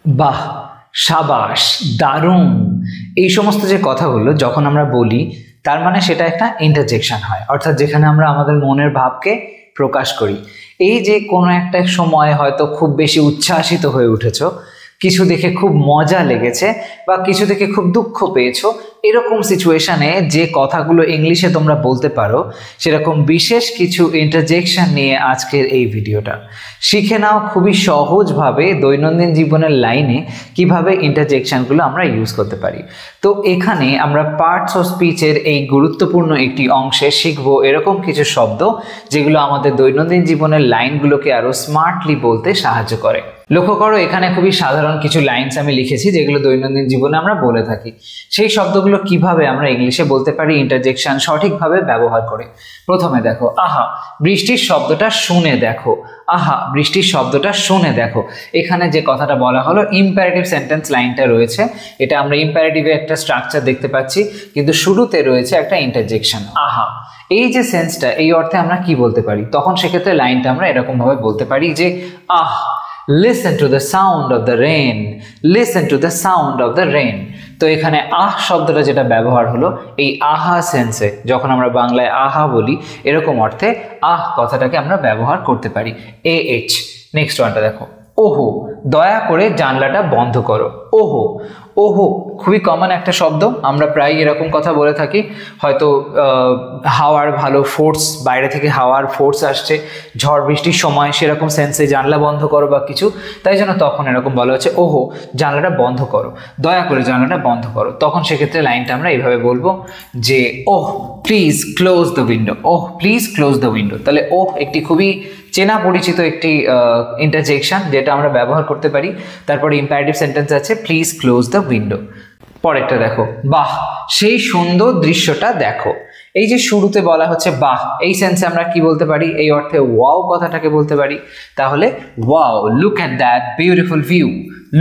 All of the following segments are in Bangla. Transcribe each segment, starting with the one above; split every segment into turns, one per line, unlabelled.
বাহ, সাবাস, দারুণ, এই সমস্ত যে কথাগুলো যখন আমরা বলি তার মানে সেটা একটা ইন্টারজেকশন হয়, অর্থাৎ যেখানে আমরা আমাদের মনের ভাবকে প্রকাশ করি। এই যে কোনো একটা সময় হয়তো খুব বেশি উচ্ছ্বাসিত হয়ে উঠেছো, কিছু দেখে খুব মজা লেগেছে বা কিছু দেখে খুব দুঃখ পেয়েছো, এরকম সিচুয়েশনে যে কথাগুলো ইংলিশে তোমরা বলতে পারো সেরকম বিশেষ কিছু ইন্টারজেকশন নিয়ে আজকের এই ভিডিওটা শিখে নাও খুবই সহজভাবে দৈনন্দিন জীবনের লাইনে কিভাবে ইন্টারজেকশনগুলো আমরা ইউজ করতে পারি। তো এখানে আমরা পার্টস অফ স্পিচের এই গুরুত্বপূর্ণ একটি অংশে শিখবো এরকম কিছু শব্দ যেগুলো আমাদের দৈনন্দিন জীবনের লাইনগুলোকে আরো স্মার্টলি বলতে সাহায্য করে। লক্ষ্য করো, এখানে খুবই সাধারণ কিছু লাইনস আমি লিখেছি যেগুলো দৈনন্দিন জীবনে আমরা বলে থাকি। সেই শব্দগুলো কিভাবে আমরা ইংলিশে বলতে পারি ইন্টারজেকশন সঠিকভাবে ব্যবহার করে। প্রথমে দেখো, আহা বৃষ্টির শব্দটা শুনে দেখো। আহা বৃষ্টির শব্দটা শুনে দেখো, এখানে যে কথাটা বলা হলো ইম্পারেটিভ সেন্টেন্স লাইনটা রয়েছে, এটা আমরা ইম্পারেটিভে একটা স্ট্রাকচার দেখতে পাচ্ছি, কিন্তু শুরুতে রয়েছে একটা ইন্টারজেকশন আহা। এই যে সেন্সটা, এই অর্থে আমরা কি বলতে পারি, তখন সেক্ষেত্রে লাইনটা আমরা এরকম ভাবে বলতে পারি যে আহ, listen to the sound of the rain, listen to the sound of the rain। তো এখানে আহ শব্দটা যেটা ব্যবহার হলো এই আহা সেন্সে, যখন আমরা বাংলায় আহা বলি এরকম অর্থে আহ কথাটাকে আমরা ব্যবহার করতে পারি। AH। নেক্সট ওয়ানটা দেখো, ওহো দয়া করে জানলাটা বন্ধ করো। ওহো, ওহো খুবই কমন একটা শব্দ, আমরা প্রায় এরকম কথা বলে থাকি, হয়তো হাওয়ার ভালো ফোর্স, বাইরে থেকে হাওয়ার ফোর্স আসছে ঝড় বৃষ্টির সময়, সেরকম সেন্সে জানলা বন্ধ করো বা কিছু, তাই জন্য তখন এরকম বলা হচ্ছে ওহো জানলাটা বন্ধ করো, দয়া করে জানলাটা বন্ধ করো। তখন সেক্ষেত্রে লাইনটা আমরা এইভাবে বলবো যে oh please close the window, oh please close the window. তাহলে ওহ একটি খুবই চেনা পরিচিত একটি ইন্টারজেকশন যেটা আমরা ব্যবহার করতে পারি। তারপরে ইম্পারেটিভ সেন্টেন্স আছে প্লিজ ক্লোজ দ্য উইন্ডো। পরেরটা দেখো, বাহ সেই সুন্দর দৃশ্যটা দেখো। এই যে শুরুতে বলা হচ্ছে বাহ, এই সেন্সে আমরা কি বলতে পারি, এই অর্থে ওয়াও কথাটাকে বলতে পারি। তাহলে wow, look at that beautiful view,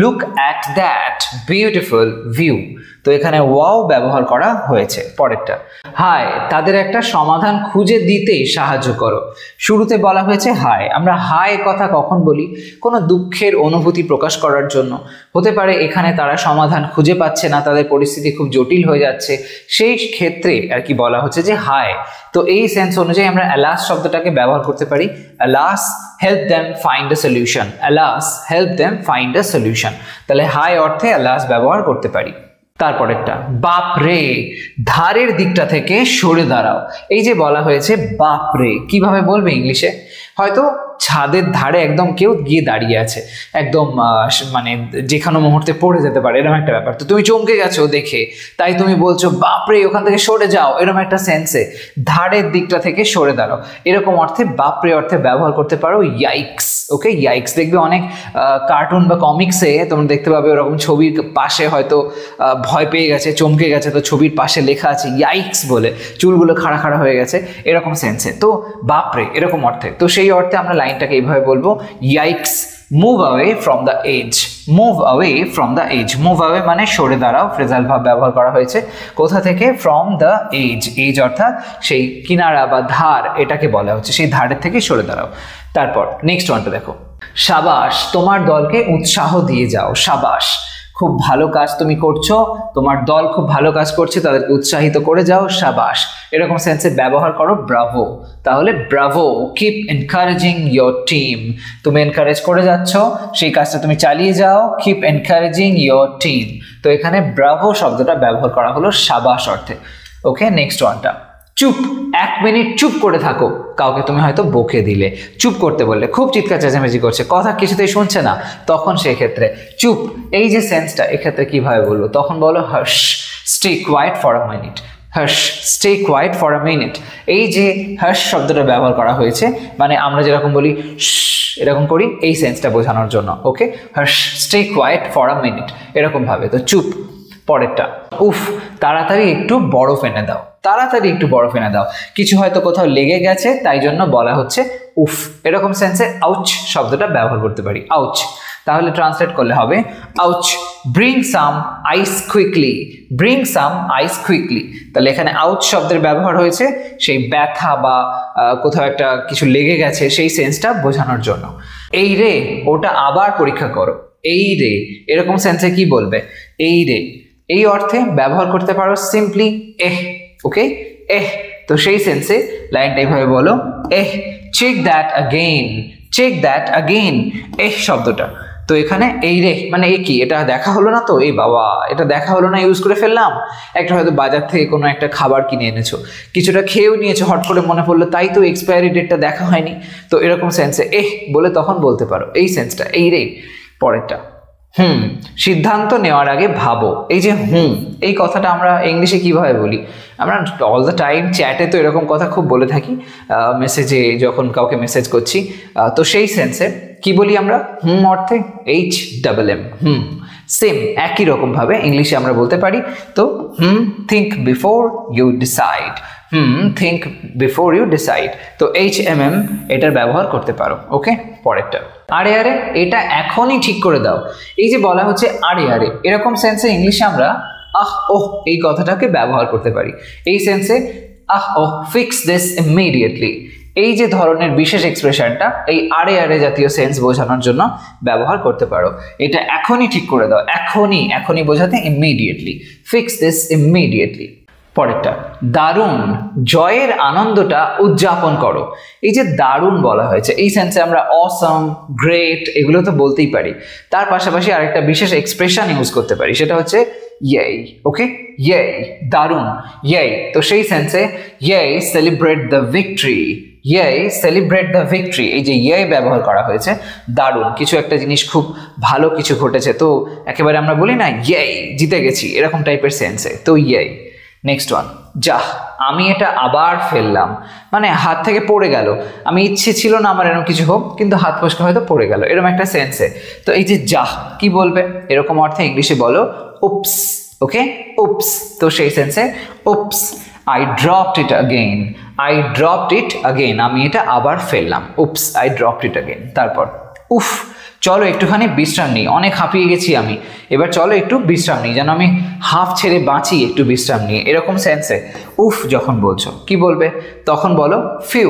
look at that beautiful view. তো এখানে ওয়াও ব্যবহার করা হয়েছে। পরেরটা, হায় তাদের একটা সমাধান খুঁজে দিতে সাহায্য করো। শুরুতে বলা হয়েছে হায়, আমরা হায় কথা কখন বলি, কোনো দুঃখের অনুভূতি প্রকাশ করার জন্য। হতে পারে এখানে তারা সমাধান খুঁজে পাচ্ছে না, তাদের পরিস্থিতি খুব জটিল হয়ে যাচ্ছে, সেই ক্ষেত্রে আর কি বলা হচ্ছে যে হায়। তো এই সেন্স অনুযায়ী আমরা অ্যালাস শব্দটাকে ব্যবহার করতে পারি। Alas help them find a solution, alas help them find a solution. তাহলে হাই অর্থে অ্যালাস ব্যবহার করতে পারি। তারপরেরটা, বাপ রে ধারের দিকটা থেকে সরে দাঁড়াও। এই যে বলা হয়েছে বাপ রে, কিভাবে বলবে ইংলিশে, হয়তো ছাদের ধারে একদম কেউ গিয়ে দাঁড়িয়ে আছে, একদম মানে যে কোনো মুহূর্তে পড়ে যেতে পারে এরকম একটা ব্যাপার। তো তুমি চমকে গেছো দেখে, তাই তুমি বলছো বাপরে ওখান থেকে সরে যাও, এরকম একটা সেন্সে ধারের দিকটা থেকে সরে দাঁড়াও, এরকম অর্থে বাপরে অর্থে ব্যবহার করতে পারো ইয়াইক্স। ওকে, ইয়াইক্স দেখবে অনেক কার্টুন বা কমিক্সে তোমরা দেখতে পাবে, ওরকম ছবির পাশে হয়তো ভয় পেয়ে গেছে, চমকে গেছে, তো ছবির পাশে লেখা আছে ইয়াইক্স বলে, চুলগুলো খাড়া খাড়া হয়ে গেছে, এরকম সেন্সে। তো বাপরে এরকম অর্থে, তো সেই অর্থে আমরা লাইনটাকে এইভাবে বলবো, yikes move away from the edge, move away from the edge. Move away মানে সরে দাঁড়াও, ফ্রেজাল ভাব ব্যবহার করা হয়েছে। কোথা থেকে, ফ্রম দ্য এজ, এজ অর্থাৎ সেই কিনারা বা ধার, এটাকে বলা হচ্ছে সেই ধারের থেকে সরে দাঁড়াও। তারপর নেক্সট ওয়ানটা দেখো, সাবাস তোমার দলকে উৎসাহ দিয়ে যাও। সাবাস, খুব ভালো কাজ তুমি করছো, তোমার দল খুব ভালো কাজ করছে, তাদেরকে উৎসাহিত করে যাও, সাবাস। এরকম সেন্সে ব্যবহার করো ব্রাভো। তাহলে Bravo, keep encouraging your team, তুমি এনকারেজ করে যাচ্ছ, সেই কাজটা তুমি চালিয়ে যাও, কিপ এনকারেজিং ইয়োর টিম। তো এখানে ব্রাভো শব্দটা ব্যবহার করা হলো সাবাস অর্থে। ওকে, নেক্সট ওয়ানটা, চুপ, এক মিনিট চুপ করে থাকো। কাউকে তুমি হয়তো বকে দিলে, চুপ করতে বললে, খুব চিৎকার চেঁচামেচি করছে, কথা কিছুতেই শুনছে না, তখন সেক্ষেত্রে চুপ, এই যে সেন্সটা, এক্ষেত্রে কিভাবে বলবো, তখন বলো hash, stay quiet for a minute, hash stay quiet for a minute. এই যে হাশ শব্দটা ব্যবহার করা হয়েছে, মানে আমরা যেরকম বলি এরকম করি, এই সেন্সটা বোঝানোর জন্য। Okay, hush stay quiet for a minute, এরকম ভাবে। তো চুপ। পরেরটা, উফ তাড়াতাড়ি একটু বরফ এনে দাও, তাড়াতাড়ি একটু বরফ এনে দাও, কিছু হয়তো কোথাও লেগে গেছে তাই জন্য বলা হচ্ছে উফ। এরকম সেন্সে আউচ শব্দটা ব্যবহার করতে পারি, আউচ। তাহলে ট্রান্সলেট করলে হবে আউচ, ব্রিং সাম আইস কুইকলি, ব্রিং সাম আইস কুইকলি। তাহলে এখানে আউচ শব্দের ব্যবহার হয়েছে সেই ব্যথা বা কোথাও একটা কিছু লেগে গেছে সেই সেন্সটা বোঝানোর জন্য। এই রে ওটা আবার পরীক্ষা করো, এই রে, এরকম সেন্সে কি বলবে? এই রে। এই অর্থে ব্যবহার করতে পারো সিম্পলি এহ। ওকে, এহ। তো সেই সেন্সে লাইনটা এইভাবে বলো, eh check that again, check that again. Eh শব্দটা তো এখানে এই রে মানে এ কি, এটা দেখা হলো না তো, এই বাবা এটা দেখা হলো না, ইউজ করে ফেললাম। একটা হয়তো বাজার থেকে কোনো একটা খাবার কিনে এনেছো, কিছুটা খেয়েও নিয়েছো, হট করে মনে পড়লো তাই তো এক্সপায়ারি ডেটটা দেখা হয়নি, তো এরকম সেন্সে এহ বলে তখন বলতে পারো এই সেন্সটা, এই রে। পরেরটা সিদ্ধান্ত নেওয়ার আগে ভাবো। এই যে এই কথাটা আমরা ইংলিশে কিভাবে বলি? আমরা অল দ্য টাইম চ্যাটে তো এরকম কথা খুব বলে থাকি, মেসেজে যখন কাউকে মেসেজ করছি, তো সেই সেন্সে কি বলি আমরা? অর্থে HMM। সেম একই রকমভাবে ইংলিশে আমরা বলতে পারি। তো think before you decide, think before you decide. তো HMM এটার ব্যবহার করতে পারো। ওকে, পরেরটা আরে আরে এটা এখনই ঠিক করে দাও। এই যে বলা হচ্ছে আরে আরে, এরকম সেন্সে ইংলিশে আমরা আহ ওহ এই কথাটাকে ব্যবহার করতে পারি। এই সেন্সে আহ ওহ ফিক্স দিস ইমিডিয়েটলি, এই যে ধরনের বিশেষ এক্সপ্রেশনটা এই আরে আরে জাতীয় সেন্স বোঝানোর জন্য ব্যবহার করতে পারো। এটা এখনই ঠিক করে দাও, এখনই, এখনই বোঝাতে ইমিডিয়েটলি, ফিক্স দিস ইমিডিয়েটলি। পরেরটা দারুণ, জয়ের আনন্দটা উদযাপন করো। এই যে দারুণ বলা হয়েছে, এই সেন্সে আমরা অসম, গ্রেট এগুলো তো বলতেই পারি, তার পাশাপাশি আরেকটা বিশেষ এক্সপ্রেশন ইউজ করতে পারি, সেটা হচ্ছে ইয়েই। ওকে, ইয়েই দারুণ, ইয়েই। তো সেই সেন্সে ইয়েই সেলিব্রেট দ্য ভিক্টরি, ইয়েই সেলিব্রেট দ্য ভিক্টরি। এই যে ইয়েই ব্যবহার করা হয়েছে, দারুণ কিছু একটা জিনিস, খুব ভালো কিছু ঘটেছে, তো একেবারে আমরা বলি না ইয়েই জিতে গেছি, এরকম টাইপের সেন্সে, তো ইয়েই। নেক্সট ওয়ান, যাহ আমি এটা আবার ফেললাম, মানে হাত থেকে পড়ে গেল, আমি ইচ্ছে ছিল না আমার এরকম কিছু হোক, কিন্তু হাত ফসকে হয়তো পড়ে গেল, এরকম একটা সেন্সে। তো এই যে যাহ কি বলবে? এরকম অর্থে ইংলিশে বলো উপস। ওকে, উপস। তো সেই সেন্সে oops, I dropped it again, I dropped it again, আমি এটা আবার ফেললাম, oops I dropped it again. তারপর উফ চলো একটুখানি বিশ্রাম নিই, অনেক হাঁপিয়ে গেছি আমি, এবার চলো একটু বিশ্রাম নিই, যেন আমি হাফ ছেড়ে বাঁচি একটু বিশ্রাম নিয়ে, এরকম সেন্সে উফ যখন বলছো কি বলবে? তখন বলো phew,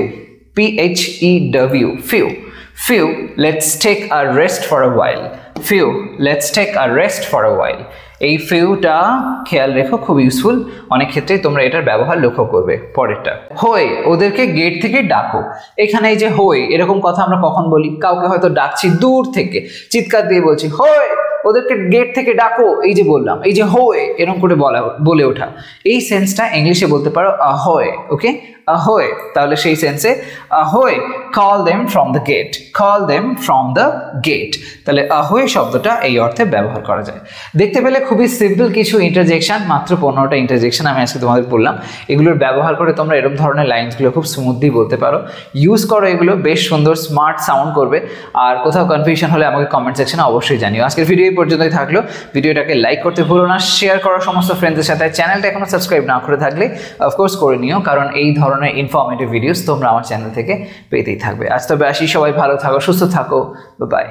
PHEW, phew. Phew let's take a rest for a while, phew let's take a rest for a while. এই ফিউটা খেয়াল রেখো, খুব ইউজফুল, অনেক ক্ষেত্রেই তোমরা এটার ব্যবহার লক্ষ্য করবে। পরেরটা হই, ওদেরকে গেট থেকে ডাকো। এখানে এই যে হই, এরকম কথা আমরা কখন বলি? কাউকে হয়তো ডাকছি দূর থেকে, চিৎকার দিয়ে বলছি হই ওদেরকে গেট থেকে ডাকো, এই যে বললাম, এই যে হই এরকম করে বলে ওঠা, এই সেন্সটা ইংলিশে বলতে পারো ahoy। ওকে, ahoy। তাহলে সেই সেন্সে ahoy call them from the gate, call them from the gate। তাহলে ahoy শব্দটা এই অর্থে ব্যবহার করা যায়। দেখতে পেলে খুবই সিম্পল কিছু ইন্টারজেকশন, মাত্র 15টা ইন্টারজেকশন আমি আজকে তোমাদের বললাম। এগুলোর ব্যবহার করে তোমরা এরকম ধরনের লাইনসগুলো খুব স্মুথলি বলতে পারো, ইউজ করো, এগুলো বেশ সুন্দর স্মার্ট সাউন্ড করবে। আর কোথাও কনফিউশন হলে আমাকে কমেন্ট সেকশনে অবশ্যই জানিও। আজকের ভিডিও এই পর্যন্তই থাকলো, ভিডিওটাকে লাইক করতে ভুলো না, শেয়ার করো সমস্ত ফ্রেন্ডসদের সাথে, চ্যানেলটা এখনো সাবস্ক্রাইব না করে থাকলে অফকোর্স করে নিও, কারণ এই ধরনের ইনফরমেটিভ ভিডিওস তোমরা আমার চ্যানেল থেকে পেতেই থাকবে। আজ তবে আসি, সবাই ভালো থাকো, সুস্থ থাকো, বাই।